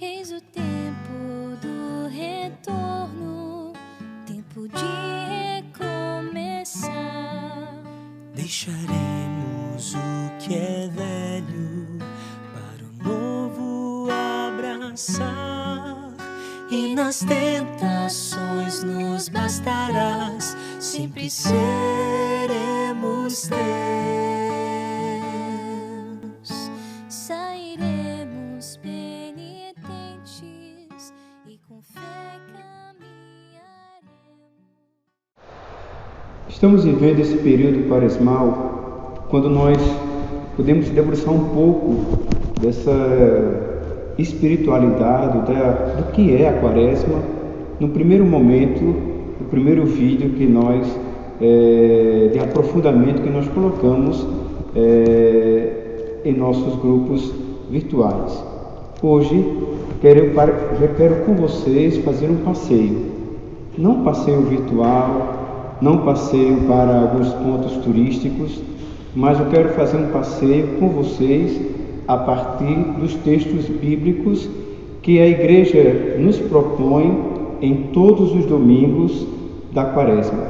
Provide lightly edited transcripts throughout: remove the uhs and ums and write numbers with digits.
Eis o tempo do retorno, tempo de recomeçar. Deixaremos o que é velho para o novo abraçar. E nas tentações nos bastarás, sempre seremos teus. Sairemos penitentes e com fé caminharemos. Estamos vivendo esse período quaresmal, quando nós podemos debruçar um pouco dessa espiritualidade, do que é a quaresma, no primeiro momento, no primeiro vídeo que nós, de aprofundamento que nós colocamos em nossos grupos virtuais. Hoje, já quero com vocês fazer um passeio, não passeio virtual, não passeio para alguns pontos turísticos, mas eu quero fazer um passeio com vocês a partir dos textos bíblicos que a Igreja nos propõe em todos os domingos da Quaresma.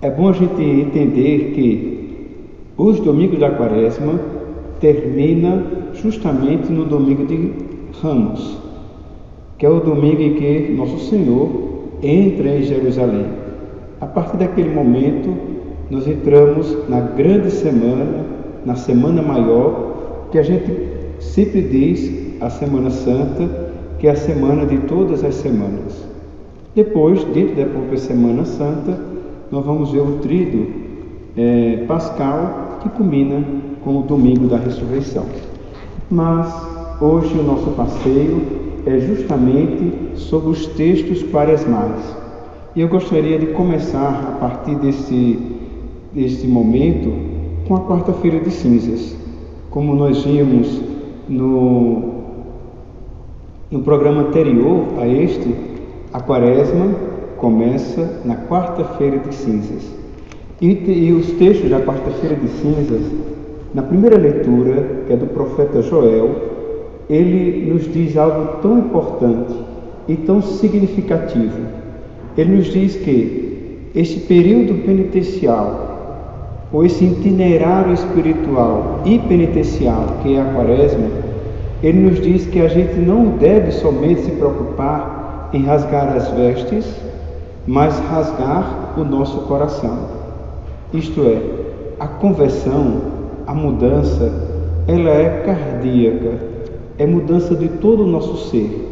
É bom a gente entender que os domingos da Quaresma terminam justamente no domingo de Ramos, que é o domingo em que Nosso Senhor entra em Jerusalém. A partir daquele momento, nós entramos na grande semana, na Semana Maior, que a gente sempre diz a Semana Santa, que é a semana de todas as semanas. Depois, dentro da própria Semana Santa, nós vamos ver o tríduo pascal, que culmina com o domingo da ressurreição. Mas hoje o nosso passeio é justamente sobre os textos quaresmais. E eu gostaria de começar a partir desse momento com a quarta-feira de cinzas. Como nós vimos no programa anterior a este, a Quaresma começa na quarta-feira de cinzas. E os textos da quarta-feira de cinzas, na primeira leitura, que é do profeta Joel, ele nos diz algo tão importante e tão significativo. Ele nos diz que este período penitencial, ou esse itinerário espiritual e penitencial que é a Quaresma, ele nos diz que a gente não deve somente se preocupar em rasgar as vestes, mas rasgar o nosso coração. Isto é, a conversão, a mudança, ela é cardíaca, é mudança de todo o nosso ser.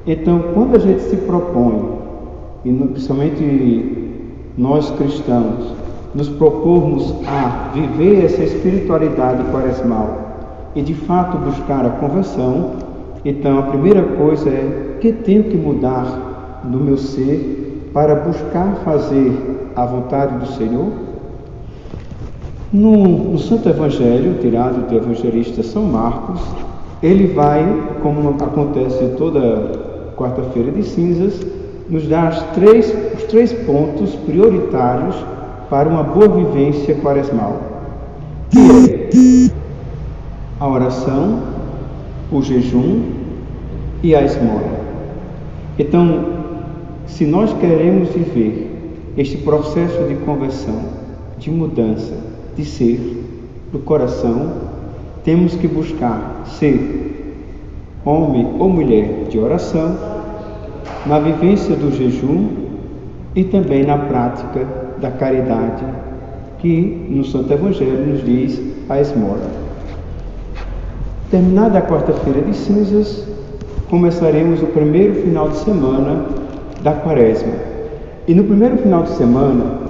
Então, quando a gente se propõe, e principalmente nós cristãos, nos propormos a viver essa espiritualidade quaresmal e de fato buscar a conversão, então a primeira coisa é o que tenho que mudar no meu ser para buscar fazer a vontade do Senhor? No Santo Evangelho, tirado do evangelista São Marcos, ele vai, como acontece toda quarta-feira de cinzas, nos dar os três pontos prioritários para uma boa vivência quaresmal, que é a oração, o jejum e a esmola. Então, se nós queremos viver este processo de conversão, de mudança, de ser, do coração, temos que buscar ser homem ou mulher de oração, na vivência do jejum e também na prática da caridade, que no Santo Evangelho nos diz a esmola. Terminada a quarta-feira de cinzas, começaremos o primeiro final de semana da Quaresma. E no primeiro final de semana,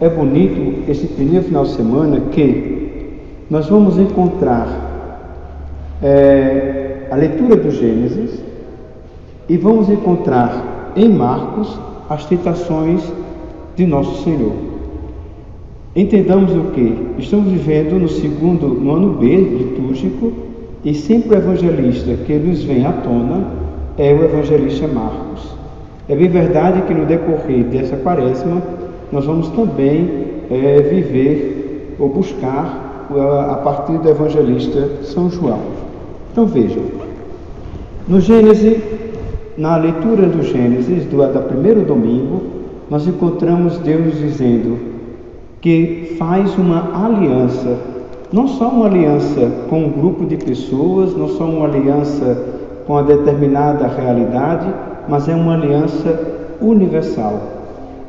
é bonito esse primeiro final de semana que nós vamos encontrar a leitura do Gênesis e vamos encontrar em Marcos as tentações de Nosso Senhor. Entendamos o que? Estamos vivendo no ano B litúrgico e sempre o evangelista que nos vem à tona é o evangelista Marcos. É bem verdade que no decorrer dessa Quaresma nós vamos também viver ou buscar a partir do evangelista São João. Então vejam, No Gênesis, na leitura do Gênesis, do primeiro domingo, nós encontramos Deus dizendo que faz uma aliança, não só uma aliança com um grupo de pessoas, não só uma aliança com uma determinada realidade, mas é uma aliança universal,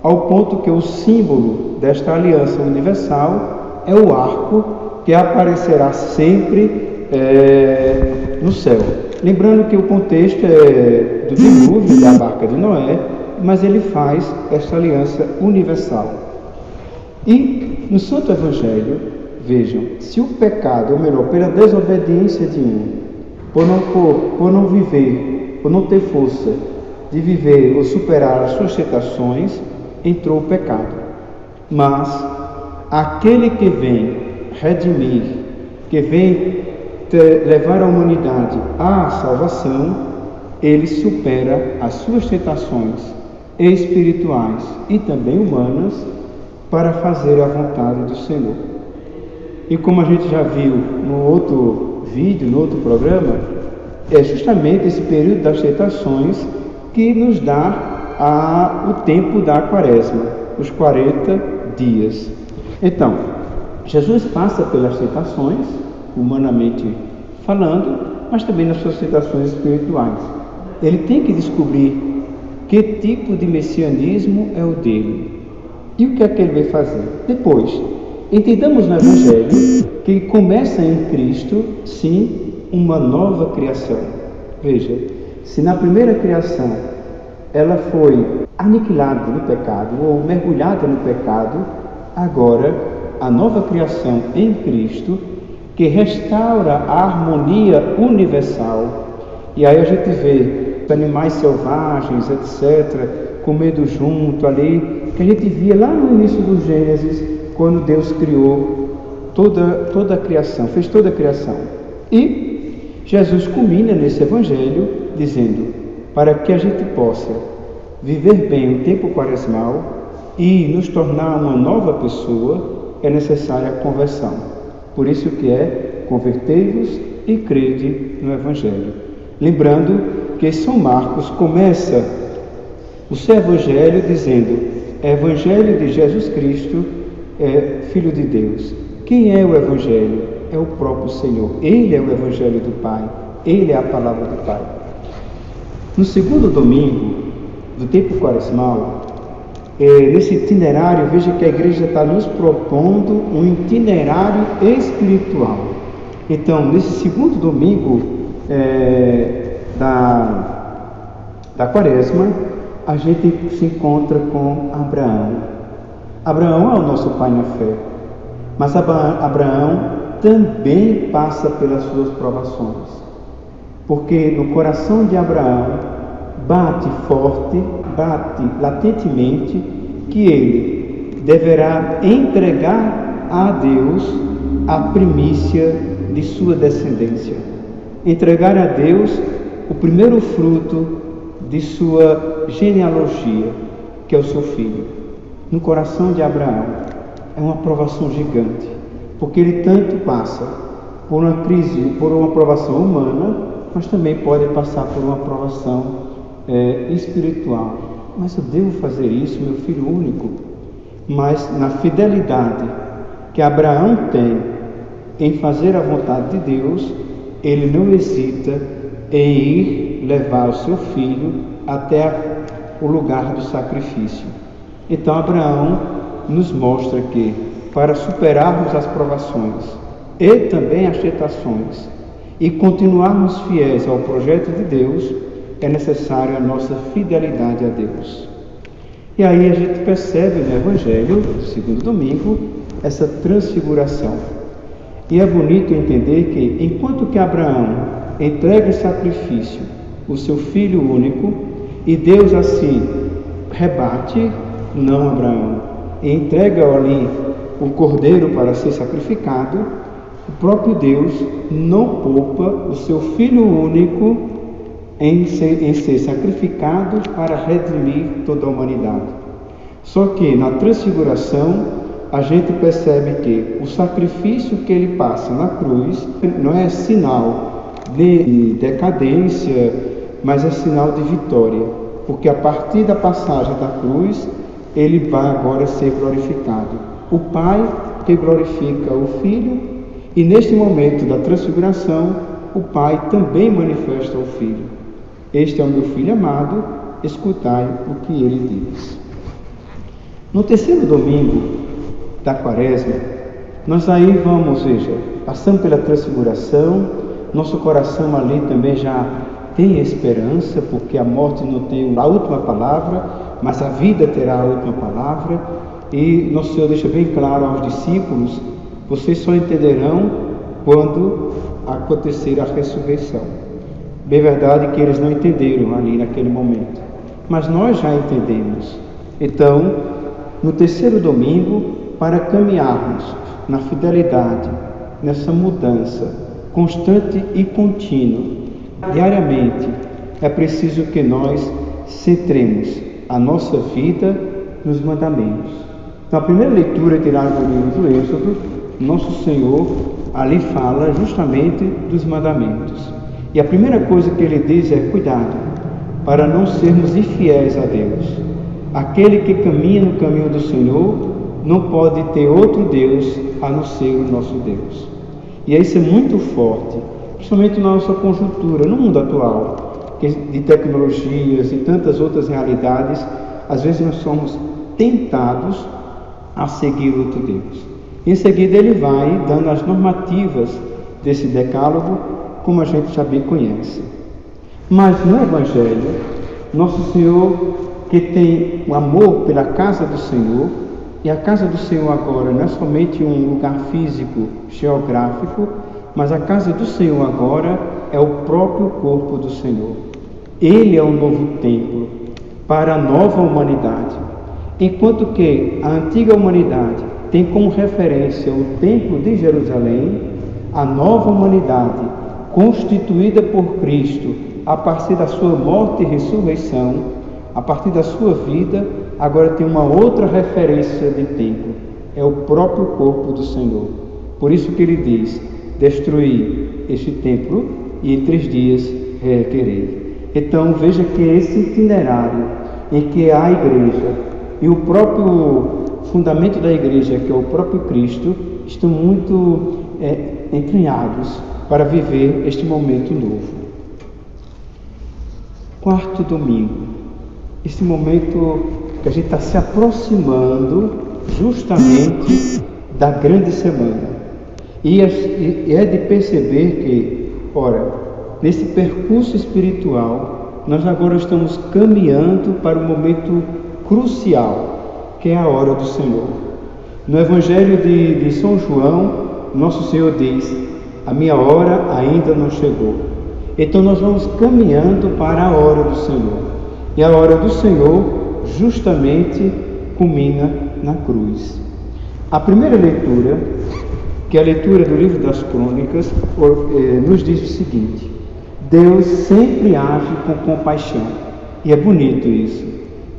ao ponto que o símbolo desta aliança universal é o arco que aparecerá sempre no céu. Lembrando que o contexto é do dilúvio da barca de Noé, mas ele faz esta aliança universal. E no Santo Evangelho, vejam, se o pecado, ou melhor, pela desobediência de um, por não viver, por não ter força de viver ou superar as suas tentações, entrou o pecado. Mas aquele que vem redimir, que vem levar a humanidade à salvação, ele supera as suas tentações espirituais e também humanas para fazer a vontade do Senhor. E como a gente já viu no outro vídeo, no outro programa, é justamente esse período das tentações que nos dá o tempo da quaresma, os 40 dias. Então, Jesus passa pelas tentações, humanamente falando, mas também nas suas tentações espirituais. Ele tem que descobrir que tipo de messianismo é o dele e o que é que ele vai fazer. Depois, entendamos no Evangelho que começa em Cristo, sim, uma nova criação. Veja, se na primeira criação ela foi aniquilada no pecado ou mergulhada no pecado, agora a nova criação em Cristo, que restaura a harmonia universal. E aí a gente vê animais selvagens, etc., comendo junto ali, que a gente via lá no início do Gênesis, quando Deus criou toda a criação, fez toda a criação. E Jesus culmina nesse Evangelho dizendo, para que a gente possa viver bem o tempo quaresmal e nos tornar uma nova pessoa, é necessária a conversão. Por isso que é, convertei-vos e crede no Evangelho. Lembrando que São Marcos começa o seu Evangelho dizendo, Evangelho de Jesus Cristo, Filho de Deus. Quem é o Evangelho? É o próprio Senhor. Ele é o Evangelho do Pai. Ele é a palavra do Pai. No segundo domingo do tempo quaresmal, nesse itinerário, veja que a igreja está nos propondo um itinerário espiritual. Então, nesse segundo domingo da quaresma, a gente se encontra com Abraão. Abraão é o nosso pai na fé, mas Abraão também passa pelas suas provações, porque no coração de Abraão bate forte, bate latentemente que ele deverá entregar a Deus a primícia de sua descendência, entregar a Deus o primeiro fruto de sua genealogia, que é o seu filho. No coração de Abraão é uma provação gigante, porque ele tanto passa por uma crise, por uma provação humana, mas também pode passar por uma provação espiritual. Mas eu devo fazer isso, meu filho único? Mas na fidelidade que Abraão tem em fazer a vontade de Deus, ele não hesita em ir levar o seu filho até o lugar do sacrifício. Então Abraão nos mostra que para superarmos as provações e também as tentações e continuarmos fiéis ao projeto de Deus, é necessária a nossa fidelidade a Deus. E aí a gente percebe no Evangelho, no segundo domingo, essa transfiguração. E é bonito entender que, enquanto que Abraão entrega em sacrifício o seu filho único, e Deus assim rebate, não Abraão, e entrega ali o cordeiro para ser sacrificado, o próprio Deus não poupa o seu filho único em ser sacrificado para redimir toda a humanidade. Só que na transfiguração a gente percebe que o sacrifício que ele passa na cruz não é sinal de decadência mas é sinal de vitória, porque a partir da passagem da cruz, ele vai agora ser glorificado. O Pai que glorifica o Filho, e neste momento da transfiguração, o Pai também manifesta o Filho. Este é o meu Filho amado, escutai o que ele diz. No terceiro domingo da Quaresma, nós aí vamos, passando pela transfiguração, nosso coração ali também já tem esperança, porque a morte não tem a última palavra, mas a vida terá a última palavra. E nosso Senhor deixa bem claro aos discípulos: vocês só entenderão quando acontecer a ressurreição. Bem verdade que eles não entenderam ali naquele momento, mas nós já entendemos. Então, no terceiro domingo, para caminharmos na fidelidade, nessa mudança constante e contínua, diariamente, é preciso que nós centremos a nossa vida nos mandamentos. Então, a primeira leitura tirada do livro do Êxodo, nosso Senhor ali fala justamente dos mandamentos. E a primeira coisa que ele diz é: cuidado, para não sermos infiéis a Deus. Aquele que caminha no caminho do Senhor não pode ter outro Deus a não ser o nosso Deus. E isso é muito forte, principalmente na nossa conjuntura, no mundo atual, de tecnologias e tantas outras realidades. Às vezes nós somos tentados a seguir outro Deus. Em seguida ele vai dando as normativas desse decálogo, como a gente já bem conhece. Mas no Evangelho, nosso Senhor, que tem o amor pela casa do Senhor, e a casa do Senhor agora não é somente um lugar físico, geográfico, mas a casa do Senhor agora é o próprio corpo do Senhor. Ele é o novo templo para a nova humanidade. Enquanto que a antiga humanidade tem como referência o templo de Jerusalém, a nova humanidade, constituída por Cristo, a partir da sua morte e ressurreição, a partir da sua vida, agora tem uma outra referência de templo, é o próprio corpo do Senhor. Por isso que ele diz: destruí este templo e em 3 dias reerguerei. Então veja que esse itinerário em que a igreja e o próprio fundamento da igreja, que é o próprio Cristo, estão muito entranhados para viver este momento novo. Quarto domingo, esse momento que a gente está se aproximando justamente da grande semana. E é de perceber que, nesse percurso espiritual, nós agora estamos caminhando para um momento crucial, que é a hora do Senhor. No Evangelho de São João, nosso Senhor diz: a minha hora ainda não chegou. Então nós vamos caminhando para a hora do Senhor. E a hora do Senhor justamente culmina na cruz. A primeira leitura, que é a leitura do livro das Crônicas, nos diz o seguinte: Deus sempre age com compaixão. E é bonito isso,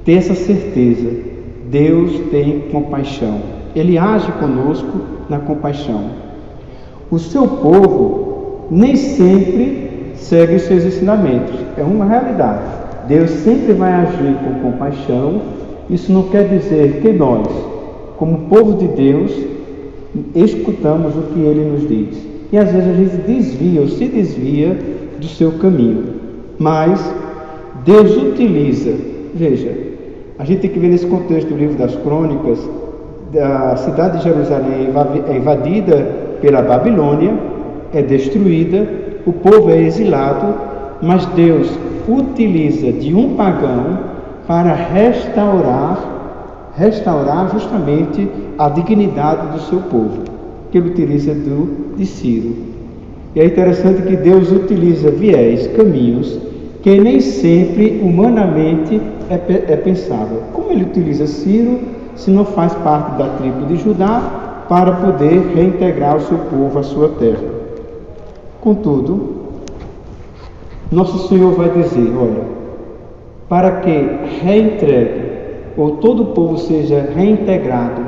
ter essa certeza. Deus tem compaixão. Ele age conosco na compaixão. O seu povo nem sempre segue os seus ensinamentos. É uma realidade. Deus sempre vai agir com compaixão. Isso não quer dizer que nós, como povo de Deus, escutamos o que Ele nos diz. E às vezes a gente desvia ou se desvia do seu caminho. Mas Deus utiliza, veja, a gente tem que ver nesse contexto do livro das Crônicas, a cidade de Jerusalém é invadida pela Babilônia, é destruída, o povo é exilado, mas Deus utiliza de um pagão para restaurar justamente a dignidade do seu povo, que ele utiliza de Ciro. E é interessante que Deus utiliza viés, caminhos, que nem sempre humanamente é pensável. Como ele utiliza Ciro, se não faz parte da tribo de Judá, para poder reintegrar o seu povo à sua terra. Contudo, nosso Senhor vai dizer, para que reentregue, ou todo o povo seja reintegrado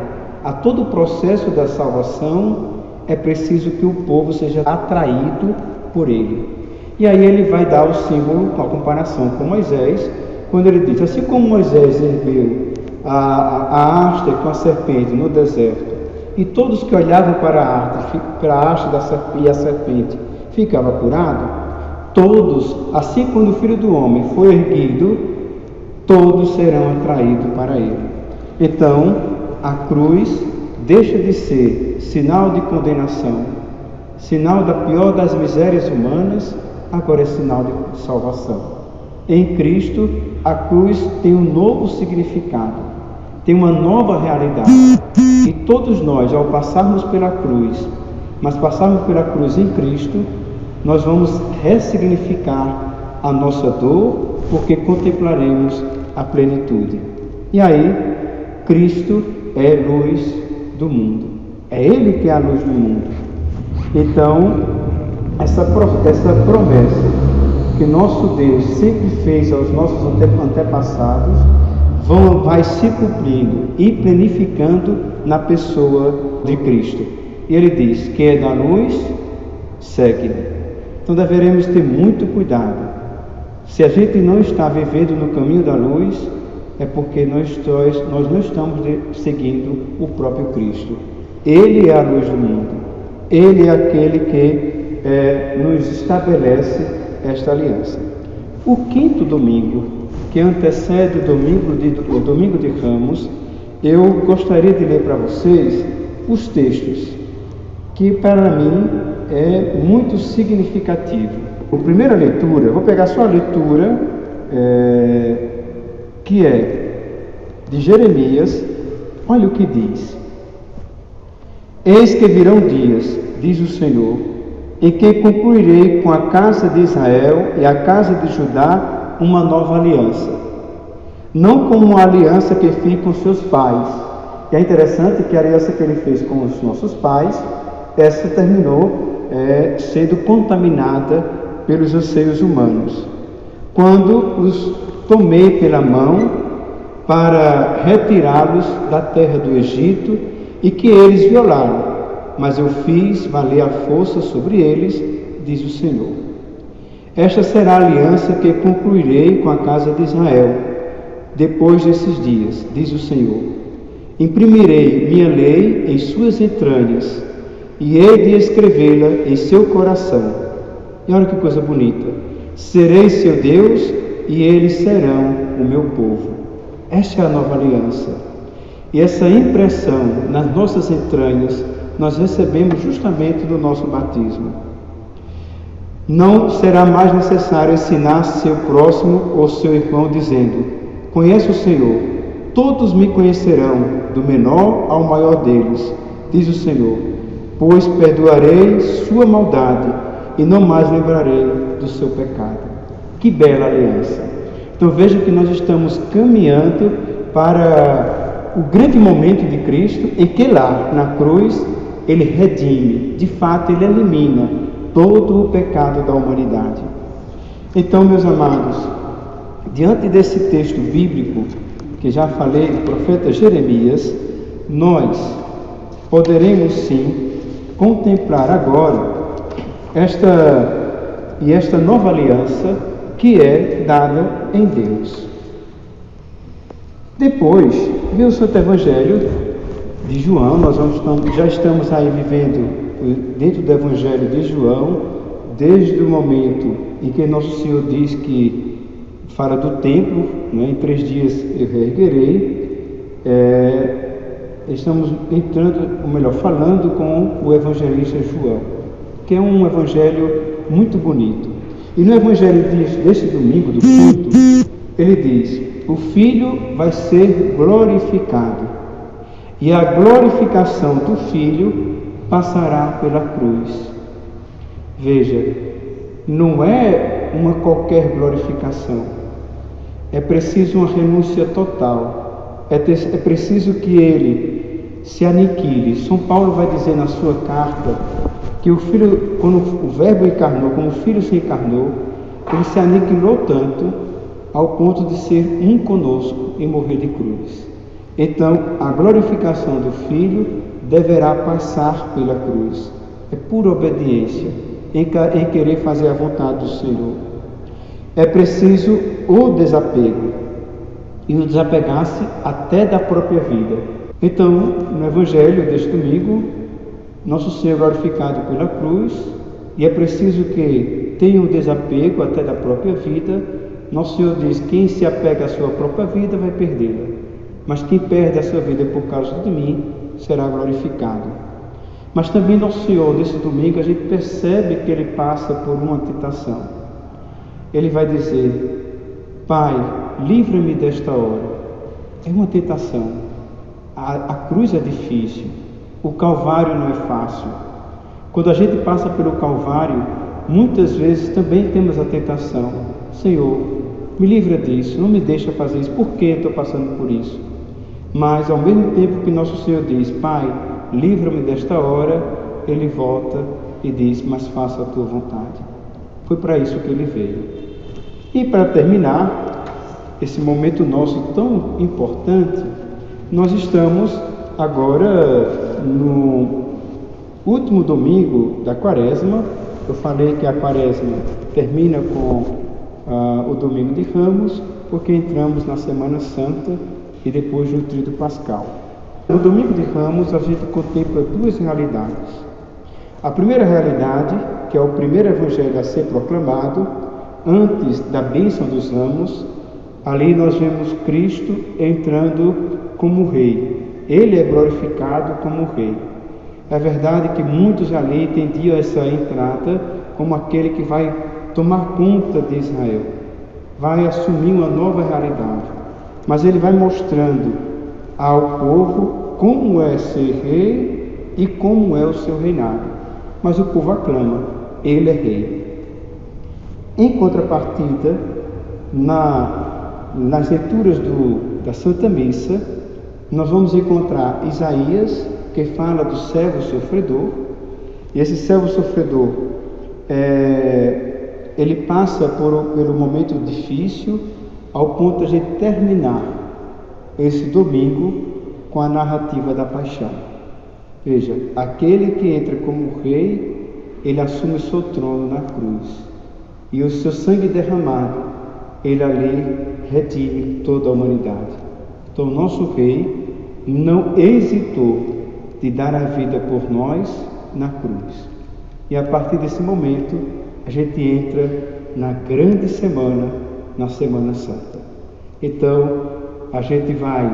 a todo o processo da salvação, é preciso que o povo seja atraído por Ele. E aí ele vai dar o símbolo, com a comparação com Moisés, quando ele diz, assim como Moisés ergueu a haste com a serpente no deserto, e todos que olhavam para a haste e a serpente ficavam curados, todos, assim quando o Filho do Homem for erguido, todos serão atraídos para ele. Então, a cruz deixa de ser sinal de condenação, sinal da pior das misérias humanas, agora é sinal de salvação. Em Cristo, a cruz tem um novo significado, tem uma nova realidade. E todos nós, ao passarmos pela cruz, mas passarmos pela cruz em Cristo, nós vamos ressignificar a nossa dor, porque contemplaremos a plenitude. E aí, Cristo é luz do mundo. É Ele que é a luz do mundo. Então, essa promessa que nosso Deus sempre fez aos nossos antepassados vai se cumprindo e planificando na pessoa de Cristo. E Ele diz: quem é da luz, segue-me. Então deveremos ter muito cuidado. Se a gente não está vivendo no caminho da luz, é porque nós não estamos seguindo o próprio Cristo. Ele é a luz do mundo. Ele é aquele que nos estabelece esta aliança. O quinto domingo, que antecede o domingo de Ramos, eu gostaria de ler para vocês os textos, que para mim é muito significativo. A primeira leitura, eu vou pegar só a leitura, que é de Jeremias. Olha o que diz: eis que virão dias, diz o Senhor, em que concluirei com a casa de Israel e a casa de Judá uma nova aliança, não como uma aliança que fiz com seus pais. E é interessante que a aliança que ele fez com os nossos pais, essa terminou sendo contaminada pelos anseios humanos, quando os tomei pela mão para retirá-los da terra do Egito, e que eles violaram, mas eu fiz valer a força sobre eles, diz o Senhor. Esta será a aliança que concluirei com a casa de Israel, depois desses dias, diz o Senhor. Imprimirei minha lei em suas entranhas, e hei de escrevê-la em seu coração. E olha que coisa bonita: serei seu Deus, e eles serão o meu povo. Esta é a nova aliança. E essa impressão nas nossas entranhas nós recebemos justamente do nosso batismo. Não será mais necessário ensinar seu próximo ou seu irmão dizendo: conhece o Senhor, todos me conhecerão, do menor ao maior deles, diz o Senhor, pois perdoarei sua maldade e não mais lembrarei do seu pecado. Que bela aliança! Então veja que nós estamos caminhando para o grande momento de Cristo, em que lá na cruz Ele redime, de fato Ele elimina todo o pecado da humanidade. Então, meus amados, diante desse texto bíblico que já falei do profeta Jeremias, nós poderemos sim contemplar agora esta nova aliança que é dada em Deus. Depois veio o Santo Evangelho de João. Nós já estamos aí vivendo dentro do Evangelho de João, desde o momento em que Nosso Senhor diz que fala do templo, né? Em 3 dias eu reerguerei. Estamos entrando, ou melhor, falando com o evangelista João, que é um evangelho muito bonito. E no evangelho deste domingo do culto, ele diz: o Filho vai ser glorificado, e a glorificação do Filho passará pela cruz. Veja, não é uma qualquer glorificação, é preciso uma renúncia total, é preciso que Ele se aniquile. São Paulo vai dizer na sua carta que o Filho, quando o Verbo encarnou, como o Filho se encarnou, Ele se aniquilou tanto ao ponto de ser um conosco e morrer de cruz. Então, a glorificação do Filho deverá passar pela cruz. É pura obediência. em querer fazer a vontade do Senhor. É preciso o desapego e o desapegar-se até da própria vida. Então, no Evangelho deste domingo, nosso Senhor é glorificado pela cruz, e é preciso que tenha um desapego até da própria vida. Nosso Senhor diz: quem se apega à sua própria vida vai perdê-la, mas quem perde a sua vida por causa de mim será glorificado. Mas também nosso Senhor, nesse domingo, a gente percebe que Ele passa por uma tentação. Ele vai dizer: Pai, livra-me desta hora. É uma tentação. A cruz é difícil, o Calvário não é fácil. Quando a gente passa pelo Calvário, muitas vezes também temos a tentação: Senhor, me livra disso, não me deixa fazer isso, por que eu estou passando por isso? Mas ao mesmo tempo que nosso Senhor diz: Pai, livra-me desta hora, Ele volta e diz: mas faça a tua vontade. Foi para isso que Ele veio. E para terminar esse momento nosso tão importante, nós estamos agora no último domingo da Quaresma. Eu falei que a Quaresma termina com o domingo de Ramos, porque entramos na Semana Santa e depois no Tríduo Pascal. No domingo de Ramos a gente contempla duas realidades. A primeira realidade, que é o primeiro evangelho a ser proclamado, antes da bênção dos ramos, ali nós vemos Cristo entrando como rei. Ele é glorificado como rei. É verdade que muitos ali entendiam essa entrada como aquele que vai tomar conta de Israel, vai assumir uma nova realidade. Mas ele vai mostrando ao povo como é ser rei e como é o seu reinado. Mas o povo aclama: ele é rei. Em contrapartida, nas leituras da Santa Missa, nós vamos encontrar Isaías, que fala do servo sofredor. E esse servo sofredor, ele passa pelo momento difícil, ao ponto de terminar esse domingo com a narrativa da paixão. Veja, aquele que entra como rei, ele assume o seu trono na cruz, e o seu sangue derramado, ele ali redime toda a humanidade. Então, o nosso rei não hesitou de dar a vida por nós na cruz. E a partir desse momento, a gente entra na grande semana, na Semana Santa. Então, a gente vai,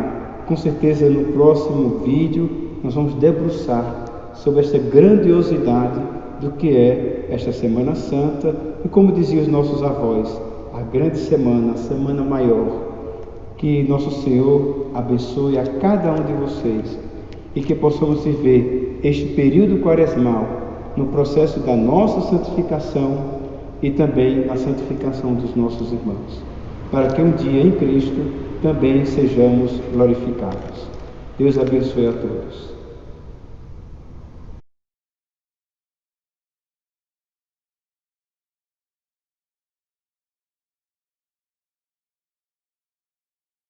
com certeza no próximo vídeo, nós vamos debruçar sobre essa grandiosidade do que é esta Semana Santa e, como diziam os nossos avós, a grande semana, a semana maior. Que nosso Senhor abençoe a cada um de vocês e que possamos viver este período quaresmal no processo da nossa santificação e também na santificação dos nossos irmãos, para que um dia em Cristo também sejamos glorificados. Deus abençoe a todos.